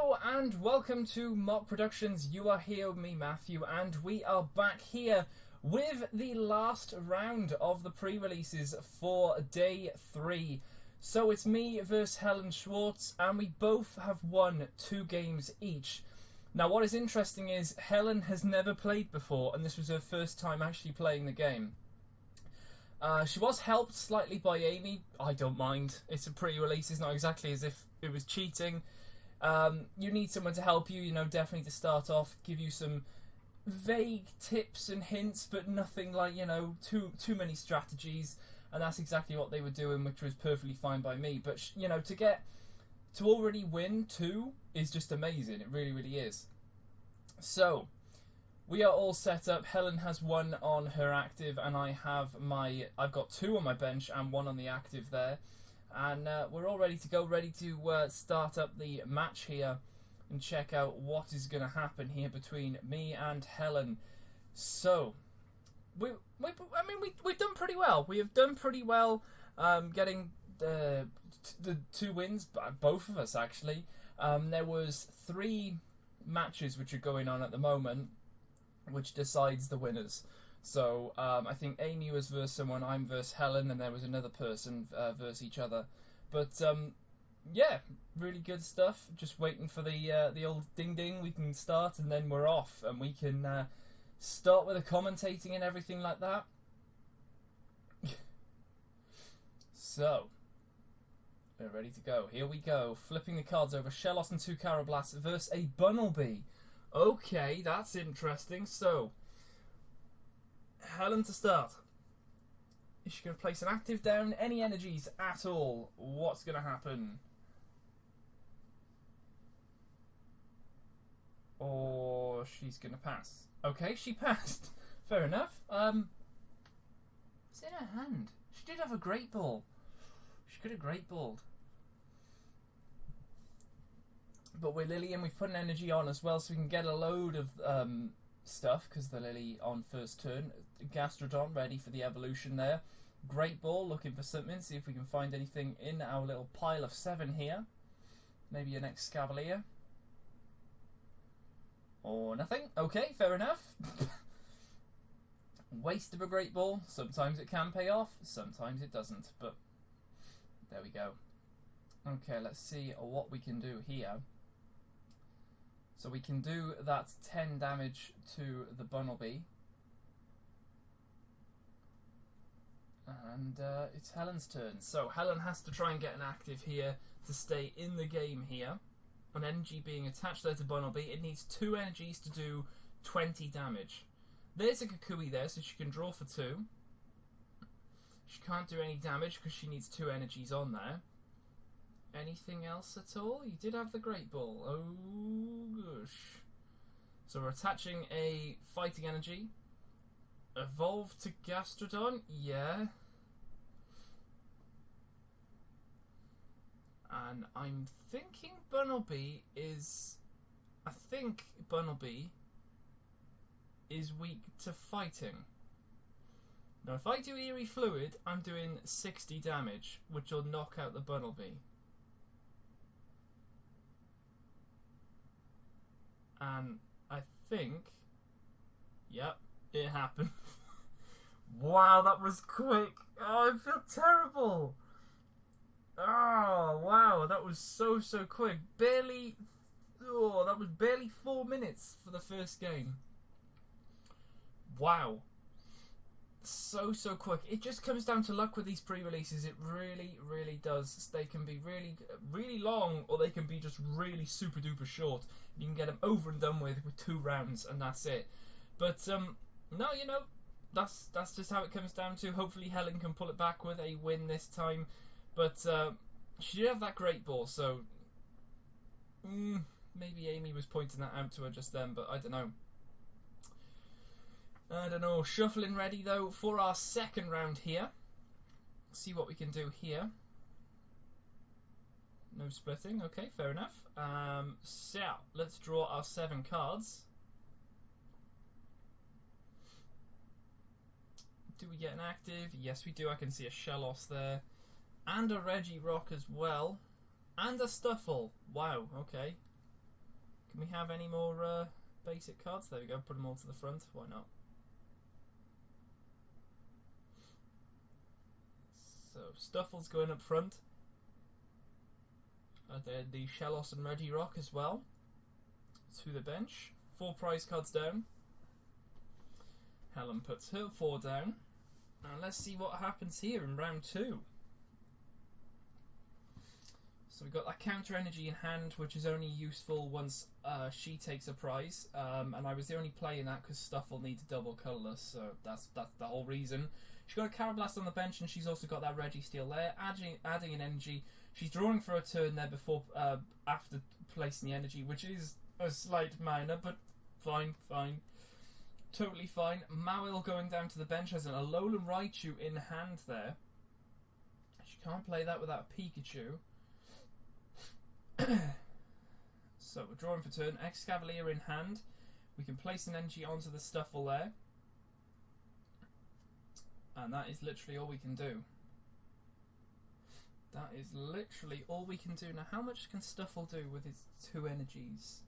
Hello and welcome to Mock Productions. You are here with me, Matthew, and we are back here with the last round of the pre-releases for day 3. So it's me versus Helen Schwartz, and we both have won 2 games each. Now what is interesting is Helen has never played before, and this was her first time actually playing the game. She was helped slightly by Amy. I don't mind. It's a pre-release. It's not exactly as if it was cheating. You need someone to help you, definitely to start off, give you some vague tips and hints, but nothing like, too many strategies. And that's exactly what they were doing, which was perfectly fine by me. But, to already win 2 is just amazing. It really, really is. So, we are all set up. Helen has 1 on her active, and I've got 2 on my bench and 1 on the active there. And we're all ready to go, ready to start up the match here and check out what is going to happen here between me and Helen. So, we've done pretty well. We have done pretty well getting the 2 wins, both of us actually. There was 3 matches which are going on at the moment, which decides the winners. So I think Amy was versus someone, I'm versus Helen, and there was another person versus each other. But yeah, really good stuff. Just waiting for the old ding ding. We can start, and then we're off, and we can start with the commentating and everything like that. So we're ready to go. Here we go. Flipping the cards over. Shellos and 2 Carablasts versus a Bunnelby. Okay, that's interesting. So, Helen to start. Is she going to place an active down? Any energies at all? What's going to happen? Or she's going to pass. Okay, she passed. Fair enough. It's in her hand. She did have a great ball. She could have great balled. But we're Lily, and we've put an energy on as well, so we can get a load of stuff, because the Lily on first turn. Gastrodon ready for the evolution there. Great ball, looking for something, see if we can find anything in our little pile of 7 here. Maybe an Excavalier. Or nothing. Okay, fair enough. Waste of a great ball. Sometimes it can pay off, sometimes it doesn't, but there we go. Okay, let's see what we can do here. So we can do that 10 damage to the Bunnelby. And it's Helen's turn. So Helen has to try and get an active here to stay in the game here. An energy being attached there to Bunnelby. It needs 2 energies to do 20 damage. There's a Kukui there, so she can draw for 2. She can't do any damage because she needs 2 energies on there. Anything else at all? You did have the Great Ball. Oh, gosh. So we're attaching a fighting energy. Evolve to Gastrodon? Yeah. And I'm thinking Bunnelby is... I think Bunnelby is weak to fighting. Now if I do Eerie Fluid, I'm doing 60 damage, which will knock out the Bunnelby. And I think, yep, it happened. Wow, that was quick. Oh, I feel terrible. Oh, wow, that was so quick. Barely, that was barely 4 minutes for the first game. Wow. So quick. It just comes down to luck with these pre-releases. It really does. They can be really long, or they can be just really super duper short. You can get them over and done with 2 rounds, and that's it. But no, that's just how it comes down to. Hopefully Helen can pull it back with a win this time. But she did have that great ball, so maybe Amy was pointing that out to her just then, but I don't know. Shuffling ready though for our second round here. See what we can do here. No splitting, okay, fair enough. So let's draw our 7 cards. Do we get an active? Yes we do. I can see a Shellos there. And a Regirock as well. And a Stuffle. Wow, okay. Can we have any more basic cards? There we go, put them all to the front, why not? So, Stuffle's going up front. The Shellos and Regirock as well. To the bench. 4 prize cards down. Helen puts her 4 down. And let's see what happens here in round 2. So we've got that counter energy in hand, which is only useful once she takes a prize. And I was the only player in that because Stuffle needs double colourless, so that's the whole reason. She's got a Carablast on the bench, and she's also got that Registeel there, adding an energy. She's drawing for a turn there before after placing the energy, which is a slight minor, but fine. Totally fine. Mawil going down to the bench has an Alolan Raichu in hand there. She can't play that without a Pikachu. So we're drawing for turn. Excavalier in hand. We can place an energy onto the Stuffle there. And that is literally all we can do. That is literally all we can do. Now, how much can Stuffle do with its 2 energies?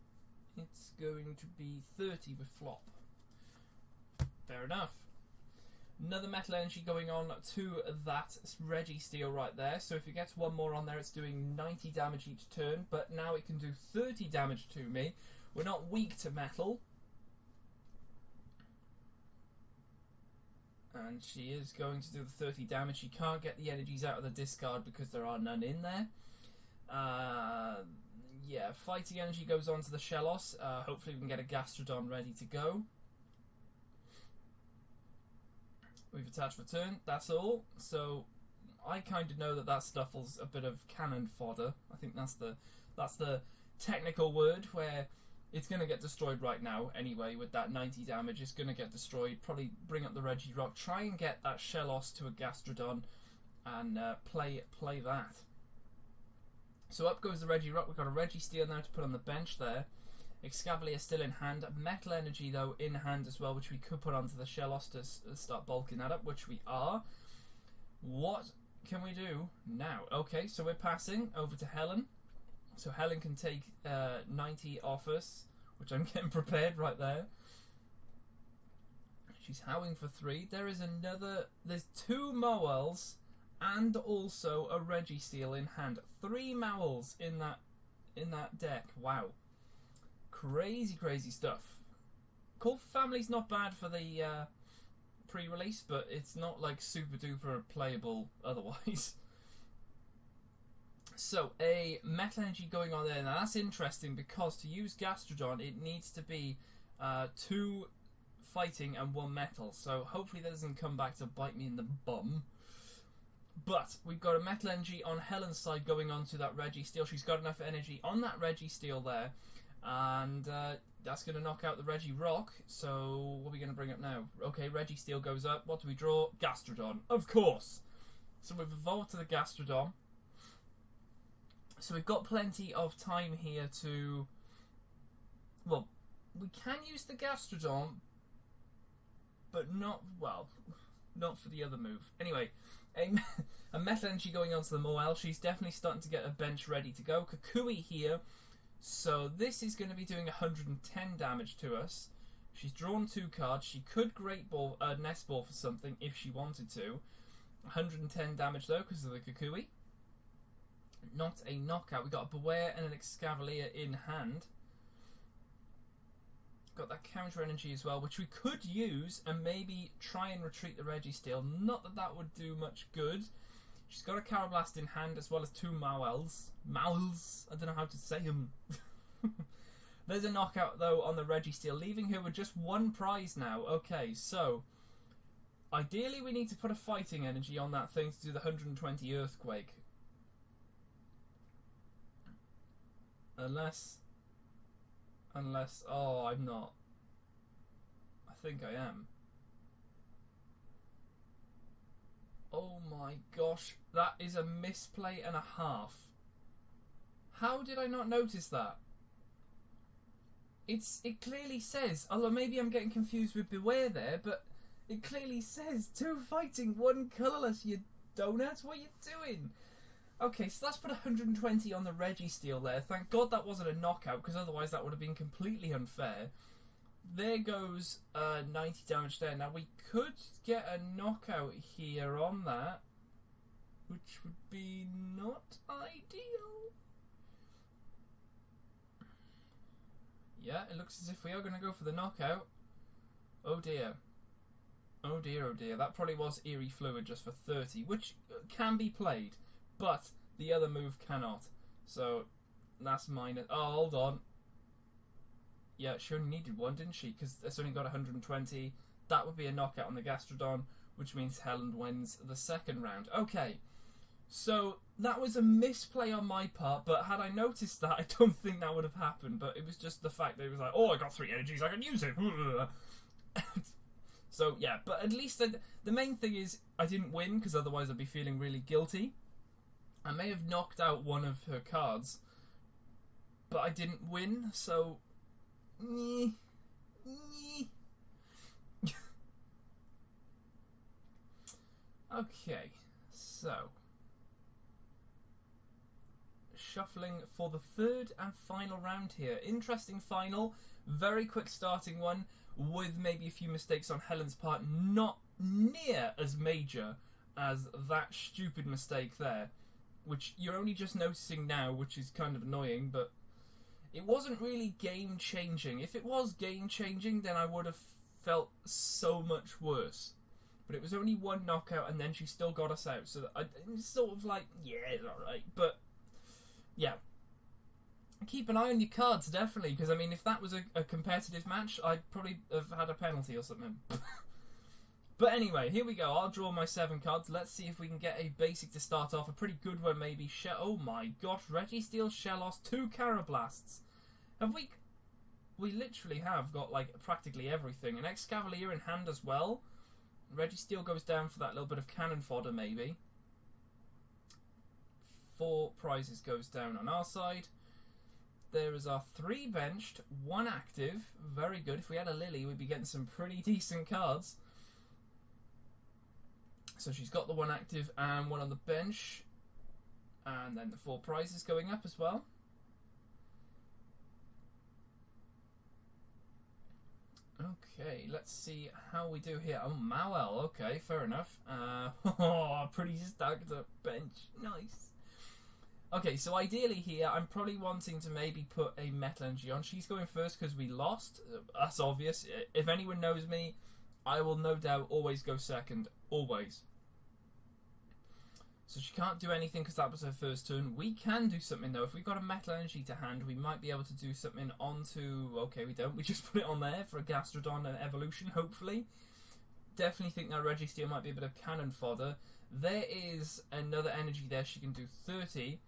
It's going to be 30 with flop. Fair enough. Another metal energy going on to that Registeel right there. So if it gets 1 more on there, it's doing 90 damage each turn. But now it can do 30 damage to me. We're not weak to metal. And she is going to do the 30 damage. She can't get the energies out of the discard because there are none in there. Yeah, fighting energy goes on to the Shellos. Hopefully we can get a Gastrodon ready to go. We've attached for turn, that's all. So I kind of know that Stuffle's a bit of cannon fodder. I think that's the technical word, where it's going to get destroyed right now anyway with that 90 damage. It's going to get destroyed. Probably bring up the Regirock, try and get that Shellos to a Gastrodon and play that. So up goes the Regirock. We've got a Registeel now to put on the bench there. Excavalier still in hand. Metal Energy though in hand as well, which we could put onto the Shellos to start bulking that up, which we are. What can we do now? Okay, so we're passing over to Helen. So Helen can take 90 off us, which I'm getting prepared right there. She's howling for 3. There's 2 Mawels and also a Registeel in hand. 3 Mawels in that deck. Wow. Crazy stuff. Call Family's not bad for the pre-release, but it's not like super duper playable otherwise. So, a Metal Energy going on there. Now, that's interesting because to use Gastrodon, it needs to be 2 fighting and 1 metal. So, hopefully that doesn't come back to bite me in the bum. But, we've got a Metal Energy on Helen's side going on to that Registeel. She's got enough energy on that Registeel there. And that's going to knock out the Regirock. So, what are we going to bring up now? Okay, Registeel goes up. What do we draw? Gastrodon, of course. So, we've evolved to the Gastrodon. So we've got plenty of time here to... Well, we can use the Gastrodon, but not for the other move. Anyway, a Metal Energy going on to the Mawile. She's definitely starting to get a bench ready to go. Kukui here. So this is going to be doing 110 damage to us. She's drawn 2 cards. She could Great Ball, Nest Ball for something if she wanted to. 110 damage though because of the Kukui. Not a knockout. We got a Beware and an Excavalier in hand. Got that counter energy as well, which we could use and maybe try and retreat the Registeel. Not that that would do much good. She's got a Carablast in hand as well as 2 Mawels. Mawels? I don't know how to say them. There's a knockout though on the Registeel, leaving her with just 1 prize now. Okay, so ideally we need to put a fighting energy on that thing to do the 120 Earthquake. Unless, oh, I'm not. I think I am. Oh my gosh, that is a misplay and a half. How did I not notice that? It clearly says, although maybe I'm getting confused with Beware there, but it clearly says 2 fighting, 1 colourless, you donuts. What are you doing? Okay, so let's put 120 on the Registeel there. Thank God that wasn't a knockout, because otherwise that would have been completely unfair. There goes 90 damage there. Now we could get a knockout here on that, which would be not ideal. Yeah, it looks as if we are going to go for the knockout. Oh dear. Oh dear, oh dear. That probably was Eerie Fluid just for 30, which can be played, but the other move cannot. So that's minus. Oh, hold on. Yeah, she only needed one, didn't she? Because it's only got 120. That would be a knockout on the Gastrodon, which means Helen wins the second round. Okay, so that was a misplay on my part, but had I noticed that, I don't think that would have happened. But it was just the fact that it was like, oh, I got 3 energies, I can use it. So, yeah, but at least the main thing is I didn't win, because otherwise I'd be feeling really guilty. I may have knocked out one of her cards, but I didn't win, so... Okay, so... shuffling for the third and final round here. Interesting final, very quick starting one, with maybe a few mistakes on Helen's part, not near as major as that stupid mistake there, which you're only just noticing now, which is kind of annoying, but it wasn't really game-changing. If it was game-changing, then I would have felt so much worse. But it was only one knockout, and then she still got us out, so I was sort of like, yeah, it's alright, but yeah. Keep an eye on your cards, definitely, because I mean, if that was a competitive match, I'd probably have had a penalty or something. But anyway, here we go. I'll draw my 7 cards. Let's see if we can get a basic to start off. A pretty good one, maybe. Oh my gosh, Registeel, Shellos, 2 Carablasts. Have we... We literally have got, like, practically everything. An Excavalier in hand as well. Registeel goes down for that little bit of cannon fodder, maybe. 4 prizes goes down on our side. There is our 3 benched, 1 active. Very good. If we had a Lily, we'd be getting some pretty decent cards. So she's got the 1 active and 1 on the bench. And then the 4 prizes going up as well. Okay, let's see how we do here. Oh, Mawel. Okay, fair enough. Pretty stacked up bench. Nice. Okay, so ideally here, I'm probably wanting to maybe put a Metal Energy on. She's going first because we lost. That's obvious. If anyone knows me, I will no doubt always go second. Always. So she can't do anything because that was her first turn. We can do something though. If we've got a Metal Energy to hand, we might be able to do something onto... Okay, we don't. We just put it on there for a Gastrodon and Evolution, hopefully. Definitely think that Registeel might be a bit of cannon fodder. There is another energy there. She can do 30.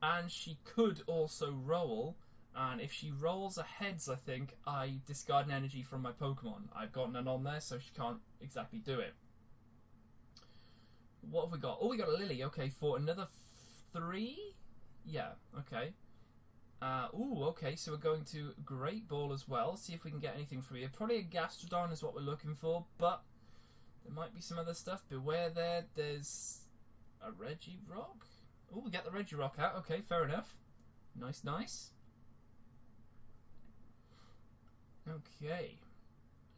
And she could also roll, and if she rolls a heads, I think, I discard an energy from my Pokemon. I've got none on there, so she can't exactly do it. What have we got? Oh, we got a Lily, okay, for another 3? Yeah, okay. Ooh, okay, so we're going to Great Ball as well, see if we can get anything from here. Probably a Gastrodon is what we're looking for, but there might be some other stuff. Beware there, there's a Regirock? Oh, we get the Regirock out. Okay, fair enough. Nice, nice. Okay.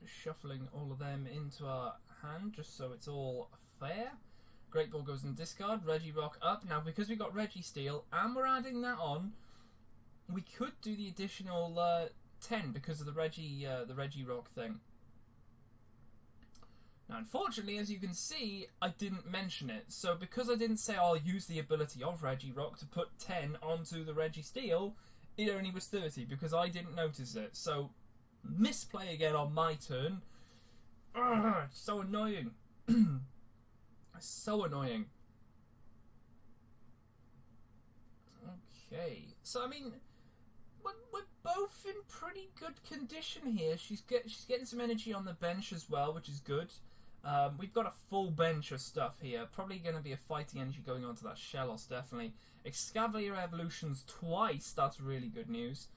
Shuffling all of them into our hand, just so it's all fair. Great Ball goes in discard. Regirock up. Now, because we got Registeel, and we're adding that on, we could do the additional 10 because of the Regirock thing. Now, unfortunately, as you can see, I didn't mention it. So because I didn't say I'll use the ability of Regirock to put 10 onto the Registeel, it only was 30 because I didn't notice it. So, misplay again on my turn. Ugh, so annoying. So annoying. Okay. So, I mean, we're both in pretty good condition here. She's getting some energy on the bench as well, which is good. We've got a full bench of stuff here. Probably going to be a fighting energy going on to that Shellos, definitely. Excavalier evolutions twice. That's really good news.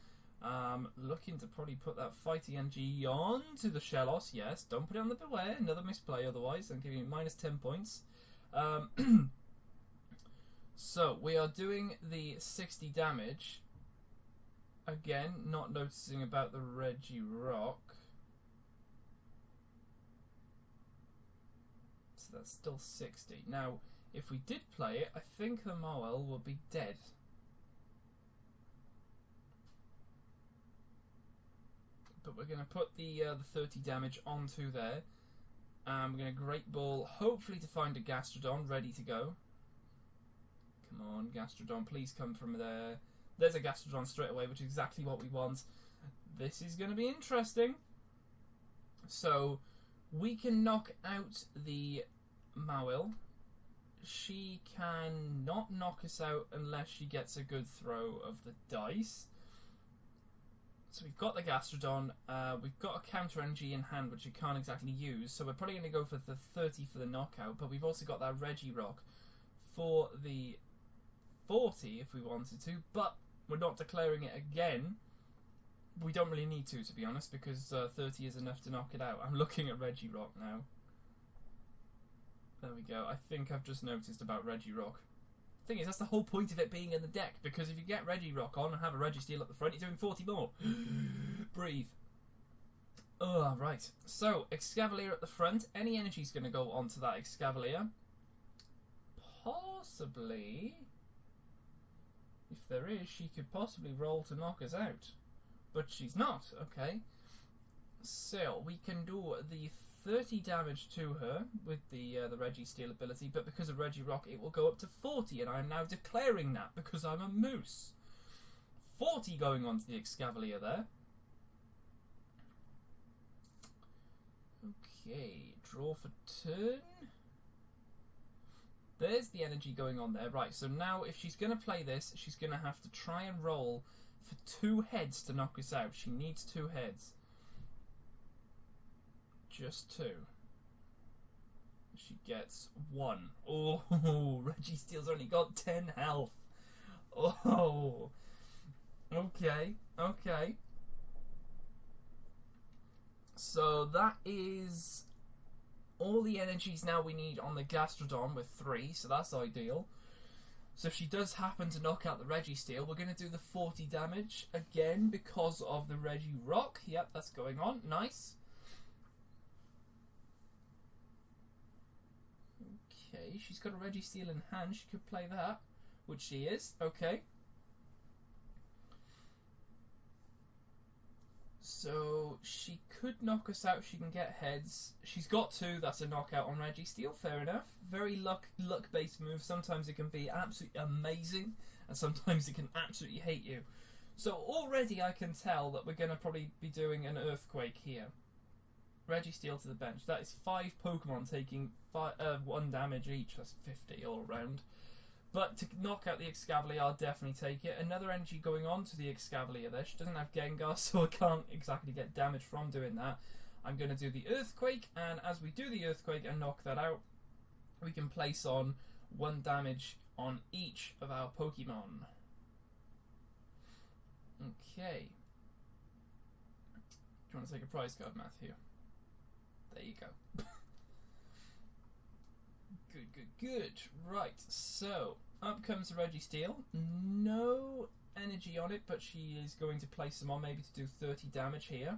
Looking to probably put that fighting energy on to the Shellos. Yes, don't put it on the Beware. Another misplay otherwise. I'm giving it minus 10 points. So we are doing the 60 damage. Again, not noticing about the Regirock. So that's still 60. Now, if we did play it, I think the Moel will be dead. But we're going to put the 30 damage onto there. We're going to Great Ball, hopefully to find a Gastrodon ready to go. Come on, Gastrodon, please come from there. There's a Gastrodon straight away, which is exactly what we want. This is going to be interesting. So, we can knock out the Mawil. She can not knock us out unless she gets a good throw of the dice. So we've got the Gastrodon, we've got a counter energy in hand which you can't exactly use, so we're probably going to go for the 30 for the knockout, but we've also got that Regirock for the 40 if we wanted to, but we're not declaring it again. We don't really need to be honest, because 30 is enough to knock it out. I'm looking at Regirock now. There we go. I think I've just noticed about Regirock. Thing is, that's the whole point of it being in the deck, because if you get Regirock on and have a Registeel at the front, you're doing 40 more. Breathe. Oh, right. So, Excavalier at the front. Any energy's going to go onto that Excavalier. Possibly. If there is, she could possibly roll to knock us out. But she's not. Okay. So, we can do the 30 damage to her with the Registeel ability, but because of Regirock it will go up to 40, and I'm now declaring that because I'm a moose. 40 going on to the Excavalier there. Okay, draw for turn. There's the energy going on there. Right, so now if she's going to play this, she's going to have to try and roll for 2 heads to knock us out. She needs 2 heads. Just 2. She gets 1. Oh, Registeel's only got 10 health. Oh. Okay, okay. So that is all the energies now we need on the Gastrodon with 3, so that's ideal. So if she does happen to knock out the Registeel, we're going to do the 40 damage again because of the Regirock. Yep, that's going on. Nice. Okay, she's got a Registeel in hand. She could play that, which she is. Okay. So she could knock us out. She can get heads. She's got 2. That's a knockout on Registeel. Fair enough. Very luck-based move. Sometimes it can be absolutely amazing, and sometimes it can absolutely hate you. So already I can tell that we're going to probably be doing an Earthquake here. Registeel to the bench. That is 5 Pokemon taking 1 damage each. That's 50 all around. But to knock out the Excavalier, I'll definitely take it. Another energy going on to the Excavalier there. She doesn't have Gengar, so I can't exactly get damage from doing that. I'm going to do the Earthquake, and as we do the Earthquake and knock that out, we can place on 1 damage on each of our Pokemon. Okay. Do you want to take a prize card, Matthew? There you go. Good, good, good. Right, so up comes the Registeel. No energy on it, but she is going to place them on maybe to do 30 damage here.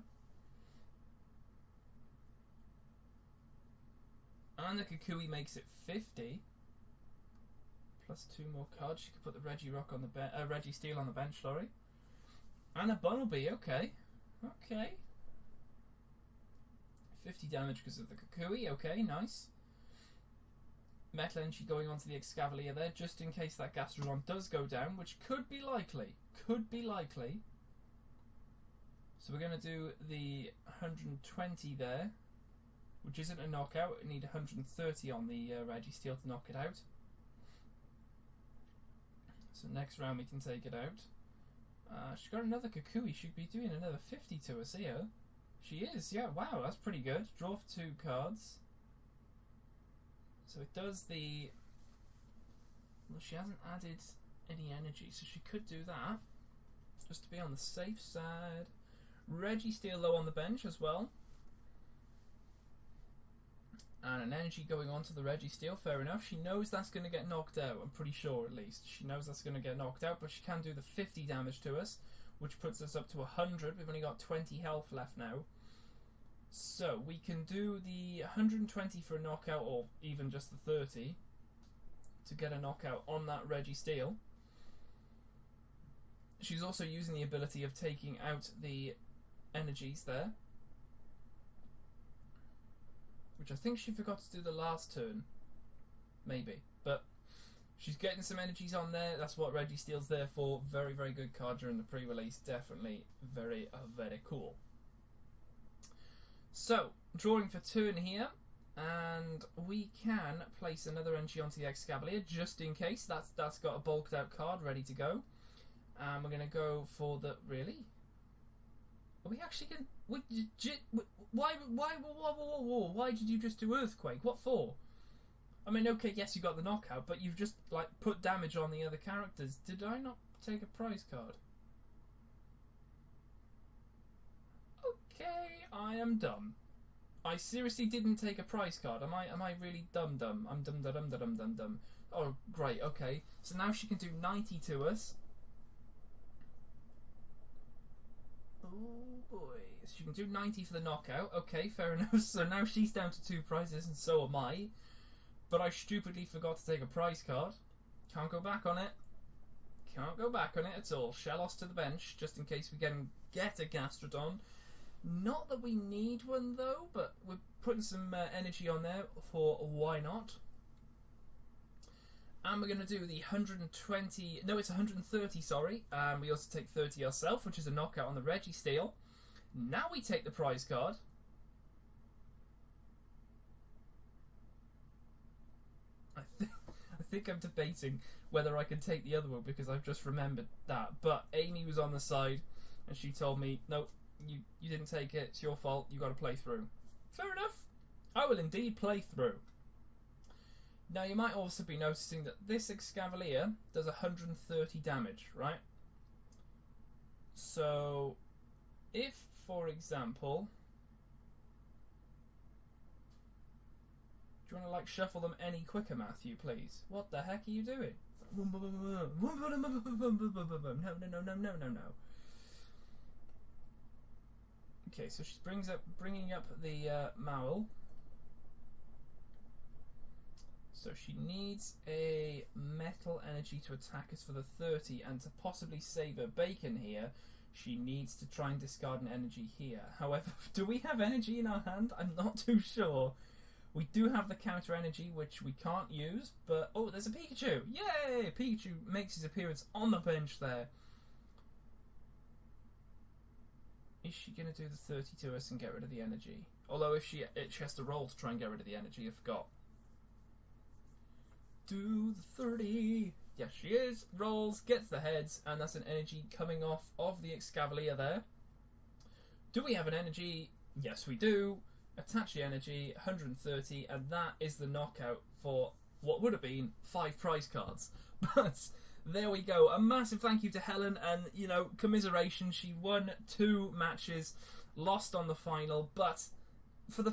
And the Kukui makes it 50. Plus 2 more cards. She could put the Regirock on the Registeel on the bench, sorry. And a Bunnelby, okay. Okay. 50 damage because of the Kukui, okay, nice. Metal Energy going on to the Excavalier there, just in case that Gastrodon does go down, which could be likely. Could be likely. So we're going to do the 120 there, which isn't a knockout. We need 130 on the Registeel to knock it out. So next round we can take it out. She's got another Kukui. She'd be doing another 50 to us here. She is, yeah, wow, that's pretty good. Draw for 2 cards. So it does the... Well, she hasn't added any energy, so she could do that. Just to be on the safe side. Registeel low on the bench as well. And an energy going on to the Registeel, fair enough. She knows that's going to get knocked out, I'm pretty sure at least. She knows that's going to get knocked out, but she can do the 50 damage to us, which puts us up to 100. We've only got 20 health left now. So we can do the 120 for a knockout, or even just the 30, to get a knockout on that Registeel. She's also using the ability of taking out the energies there, which I think she forgot to do the last turn, maybe. But she's getting some energies on there. That's what Registeel's there for. Very, very good card during the pre-release. Definitely very, very cool. So, drawing for turn here, and we can place another energy onto the Excavalier just in case. That's got a bulked out card ready to go. And we're going to go for the... Really? Are we actually going to... Why did you just do Earthquake? What for? I mean, okay, yes, you got the knockout, but you've just, like, put damage on the other characters. Did I not take a prize card? Okay, I am dumb. I seriously didn't take a prize card. Am I really dumb? I'm dumb. Oh, great, okay. So now she can do 90 to us. Oh boy. She can do 90 for the knockout. Okay, fair enough. So now she's down to 2 prizes, and so am I. But I stupidly forgot to take a prize card. Can't go back on it. Can't go back on it at all. Shellos to the bench, just in case we get a Gastrodon. Not that we need one though, but we're putting some energy on there for why not. And we're going to do the 120... No, it's 130, sorry. We also take 30 ourselves, which is a knockout on the Registeel. Now we take the prize card. I think I'm debating whether I can take the other one because I've just remembered that. But Amy was on the side and she told me, no, you didn't take it. It's your fault. You got to play through. Fair enough. I will indeed play through. Now you might also be noticing that this Excavalier does 130 damage, right? So if, for example, do you want to like shuffle them any quicker, Matthew, please? What the heck are you doing? No. Okay, so she's bringing up the Maul. So she needs a metal energy to attack us for the 30, and to possibly save her bacon here, she needs to try and discard an energy here. However, do we have energy in our hand? I'm not too sure. We do have the counter energy, which we can't use, but... Oh, there's a Pikachu! Yay! Pikachu makes his appearance on the bench there. Is she going to do the 30 to us and get rid of the energy? Although if she has to roll to try and get rid of the energy, I forgot. Do the 30. Yes, she is. Rolls, gets the heads, and that's an energy coming off of the Excavalier there. Do we have an energy? Yes, we do. Attach the energy, 130, and that is the knockout for what would have been 5 prize cards. But there we go. A massive thank you to Helen, and, you know, commiseration. She won 2 matches, lost on the final, but for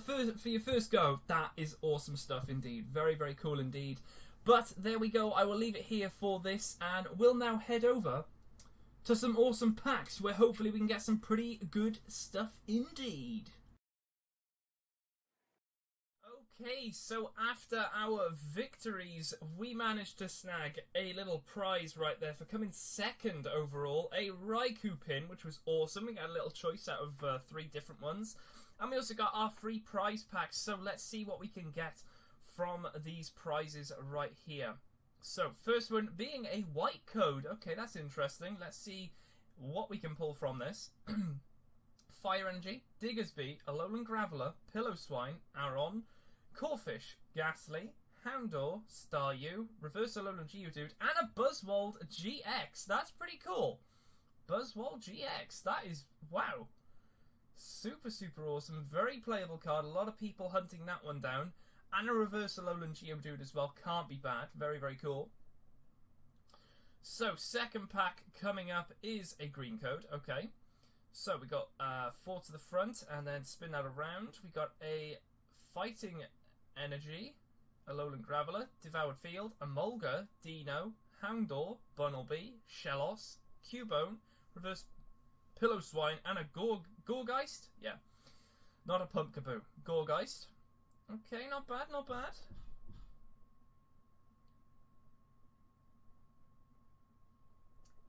your first go, that is awesome stuff indeed. Very, very cool indeed. But there we go. I will leave it here for this, and we'll now head over to some awesome packs where hopefully we can get some pretty good stuff indeed. Okay, so after our victories, we managed to snag a little prize right there for coming second overall, a Raikou pin, which was awesome. We got a little choice out of 3 different ones. And we also got our free prize packs, so let's see what we can get from these prizes right here. So, first one being a white code. Okay, that's interesting. Let's see what we can pull from this. Fire Energy, Diggersby, Alolan Graveler, Pillow-Swine, Aron, Corphish, Ghastly, Houndour, Staryu, Reverse Alolan Geodude, and a Buzzwold GX. That's pretty cool. Buzzwold GX. That is, wow. Super, super awesome. Very playable card. A lot of people hunting that one down. And a Reverse Alolan Geodude as well. Can't be bad. Very, very cool. So, second pack coming up is a green code. Okay. So, we got 4 to the front and then spin that around. We got a Fighting Energy, Alolan Graveler, Devoured Field, Emolga, Dino, Houndour, Bunnelby, Shellos, Cubone, Reverse Pillow-Swine, and a Gorgeist? Yeah. Not a Pumpkaboo. Gorgeist. Okay, not bad, not bad.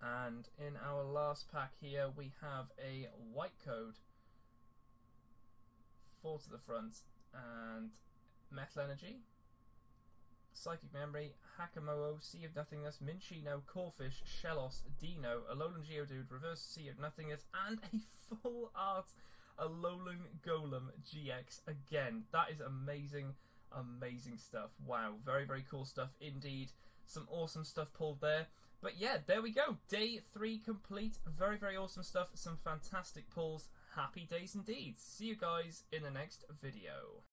And in our last pack here, we have a white code. 4 to the front. And Metal Energy, Psychic Memory, Hakamoa, Sea of Nothingness, Minchino, Corphish, Shellos, Dino, Alolan Geodude, Reverse Sea of Nothingness, and a full art Alolan Golem GX again. That is amazing, amazing stuff. Wow, very, very cool stuff indeed. Some awesome stuff pulled there. But yeah, there we go. Day 3 complete. Very, very awesome stuff. Some fantastic pulls. Happy days indeed. See you guys in the next video.